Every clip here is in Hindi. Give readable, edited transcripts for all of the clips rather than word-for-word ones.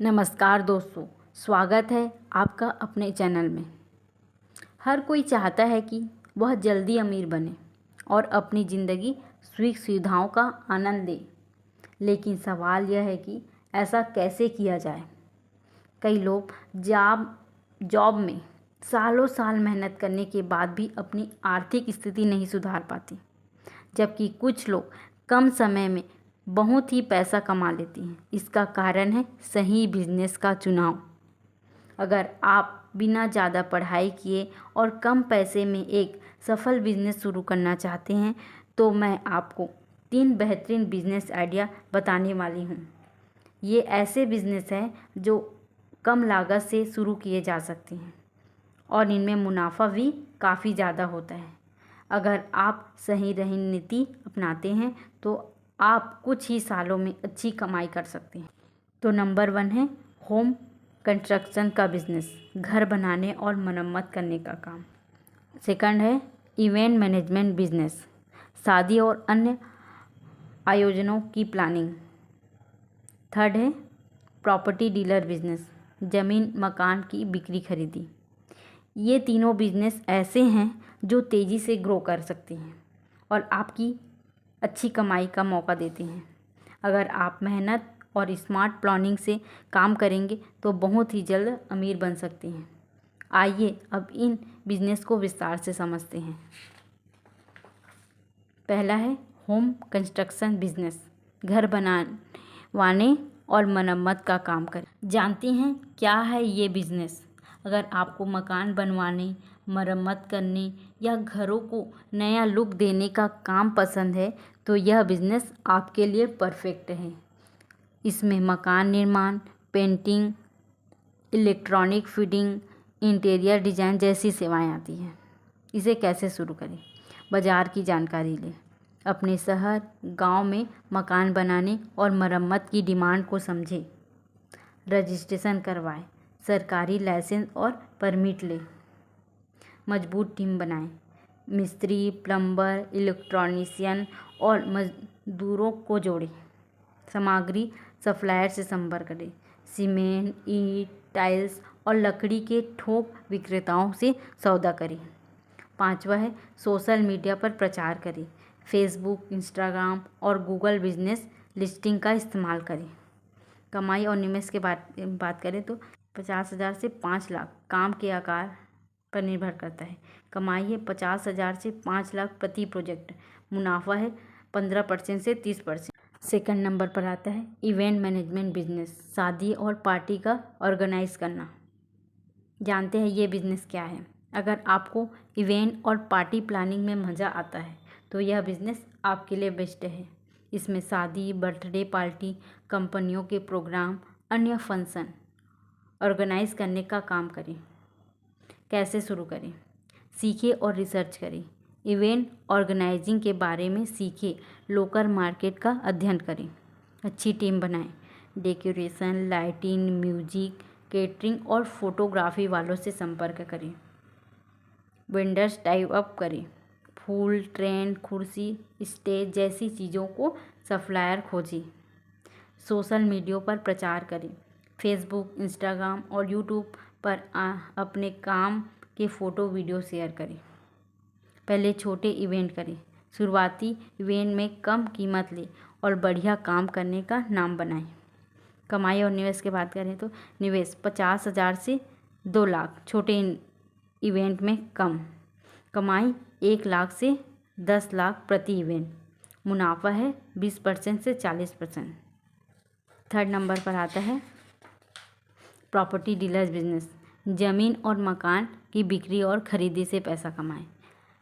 नमस्कार दोस्तों, स्वागत है आपका अपने चैनल में। हर कोई चाहता है कि वह जल्दी अमीर बने और अपनी ज़िंदगी सुख सुविधाओं का आनंद ले, लेकिन सवाल यह है कि ऐसा कैसे किया जाए। कई लोग जॉब में सालों साल मेहनत करने के बाद भी अपनी आर्थिक स्थिति नहीं सुधार पाती, जबकि कुछ लोग कम समय में बहुत ही पैसा कमा लेती हैं। इसका कारण है सही बिजनेस का चुनाव। अगर आप बिना ज़्यादा पढ़ाई किए और कम पैसे में एक सफल बिजनेस शुरू करना चाहते हैं तो मैं आपको 3 बेहतरीन बिजनेस आइडिया बताने वाली हूँ। ये ऐसे बिजनेस हैं जो कम लागत से शुरू किए जा सकते हैं और इनमें मुनाफा भी काफ़ी ज़्यादा होता है। अगर आप सही रणनीति अपनाते हैं तो आप कुछ ही सालों में अच्छी कमाई कर सकते हैं। तो नंबर 1 है होम कंस्ट्रक्शन का बिजनेस, घर बनाने और मरम्मत करने का काम। सेकंड है इवेंट मैनेजमेंट बिजनेस, शादी और अन्य आयोजनों की प्लानिंग। थर्ड है प्रॉपर्टी डीलर बिजनेस, ज़मीन मकान की बिक्री खरीदी। ये तीनों बिजनेस ऐसे हैं जो तेज़ी से ग्रो कर सकते हैं और आपकी अच्छी कमाई का मौका देते हैं। अगर आप मेहनत और स्मार्ट प्लानिंग से काम करेंगे तो बहुत ही जल्द अमीर बन सकते हैं। आइए अब इन बिजनेस को विस्तार से समझते हैं। पहला है होम कंस्ट्रक्शन बिजनेस, घर बनवाने और मरम्मत का काम करें। जानते हैं क्या है ये बिजनेस? अगर आपको मकान बनवाने, मरम्मत करने या घरों को नया लुक देने का काम पसंद है तो यह बिज़नेस आपके लिए परफेक्ट है। इसमें मकान निर्माण, painting, electronic fitting, interior design जैसी सेवाएं आती हैं। इसे कैसे शुरू करें? बाज़ार की जानकारी लें। अपने शहर, गांव में मकान बनाने और मरम्मत की डिमांड को समझें। रजिस्ट्रेशन करवाएं, सरकारी लाइसेंस और परमिट लें। मजबूत टीम बनाएं, मिस्त्री, प्लम्बर, इलेक्ट्रॉनिशियन और मजदूरों को जोड़ें। सामग्री सप्लायर से संपर्क करें। सीमेंट, ईंट, टाइल्स और लकड़ी के थोक विक्रेताओं से सौदा करें। 5वां है सोशल मीडिया पर प्रचार करें। फेसबुक, इंस्टाग्राम और गूगल बिजनेस लिस्टिंग का इस्तेमाल करें। कमाई और निवेश के बात करें तो 50,000 से 5 लाख काम के आकार पर निर्भर करता है। कमाई है 50,000 से 5 लाख प्रति प्रोजेक्ट। मुनाफा है 15% से 30%। सेकंड नंबर पर आता है इवेंट मैनेजमेंट बिजनेस, शादी और पार्टी का ऑर्गेनाइज करना। जानते हैं ये बिजनेस क्या है? अगर आपको इवेंट और पार्टी प्लानिंग में मज़ा आता है तो यह बिजनेस आपके लिए बेस्ट है। इसमें शादी, बर्थडे पार्टी, कंपनियों के प्रोग्राम, अन्य फंक्शन ऑर्गेनाइज करने का काम करें। कैसे शुरू करें? सीखें और रिसर्च करें। इवेंट ऑर्गेनाइजिंग के बारे में सीखें। लोकल मार्केट का अध्ययन करें। अच्छी टीम बनाएं। डेकोरेशन, लाइटिंग, म्यूजिक, केटरिंग और फोटोग्राफी वालों से संपर्क करें। वेंडर्स टाइप अप करें। फूल, टेंट, कुर्सी, स्टेज जैसी चीज़ों को सप्लायर खोजें। सोशल मीडिया पर प्रचार करें। फेसबुक, इंस्टाग्राम और यूट्यूब पर अपने काम के फ़ोटो वीडियो शेयर करें। पहले छोटे इवेंट करें। शुरुआती इवेंट में कम कीमत लें और बढ़िया काम करने का नाम बनाएं। कमाई और निवेश की बात करें तो निवेश 50,000 से 2 लाख, छोटे इवेंट में कम। कमाई 1 लाख से 10 लाख प्रति इवेंट। मुनाफा है 20% से 40%। थर्ड नंबर पर आता है प्रॉपर्टी डीलर्स बिजनेस, ज़मीन और मकान की बिक्री और ख़रीदी से पैसा कमाएं।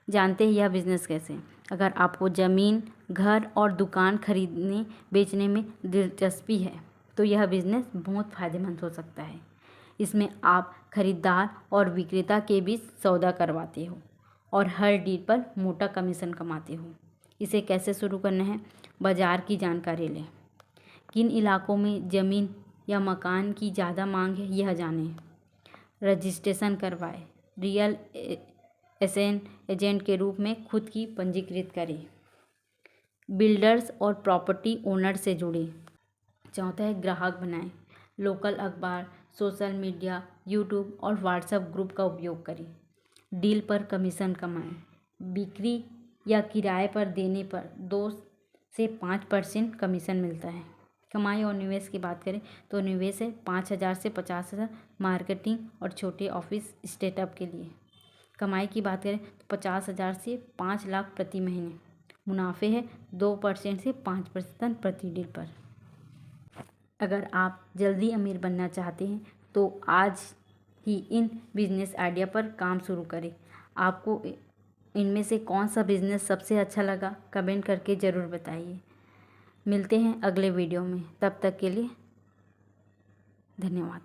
जानते हैं यह बिज़नेस कैसे? अगर आपको ज़मीन, घर और दुकान खरीदने बेचने में दिलचस्पी है तो यह बिज़नेस बहुत फ़ायदेमंद हो सकता है। इसमें आप खरीदार और विक्रेता के बीच सौदा करवाते हो और हर डील पर मोटा कमीशन कमाते हो। इसे कैसे शुरू करना है? बाज़ार की जानकारी लें। किन इलाकों में ज़मीन या मकान की ज़्यादा मांग है यह जानें। रजिस्ट्रेशन करवाएं। रियल एजेंट के रूप में खुद की पंजीकृत करें। बिल्डर्स और प्रॉपर्टी ओनर से जुड़ें। चौथा है ग्राहक बनाएं। लोकल अखबार, सोशल मीडिया, यूट्यूब और व्हाट्सएप ग्रुप का उपयोग करें। डील पर कमीशन कमाएं। बिक्री या किराए पर देने पर 2 से 5% कमीशन मिलता है। कमाई और निवेश की बात करें तो निवेश है 5,000 से 50,000 मार्केटिंग और छोटे ऑफिस स्टार्टअप के लिए। कमाई की बात करें तो 50,000 से 5 लाख प्रति महीने। मुनाफे है 2% से 5% प्रति डील पर। अगर आप जल्दी अमीर बनना चाहते हैं तो आज ही इन बिजनेस आइडिया पर काम शुरू करें। आपको इनमें से कौन सा बिजनेस सबसे अच्छा लगा कमेंट करके ज़रूर बताइए। मिलते हैं अगले वीडियो में, तब तक के लिए धन्यवाद।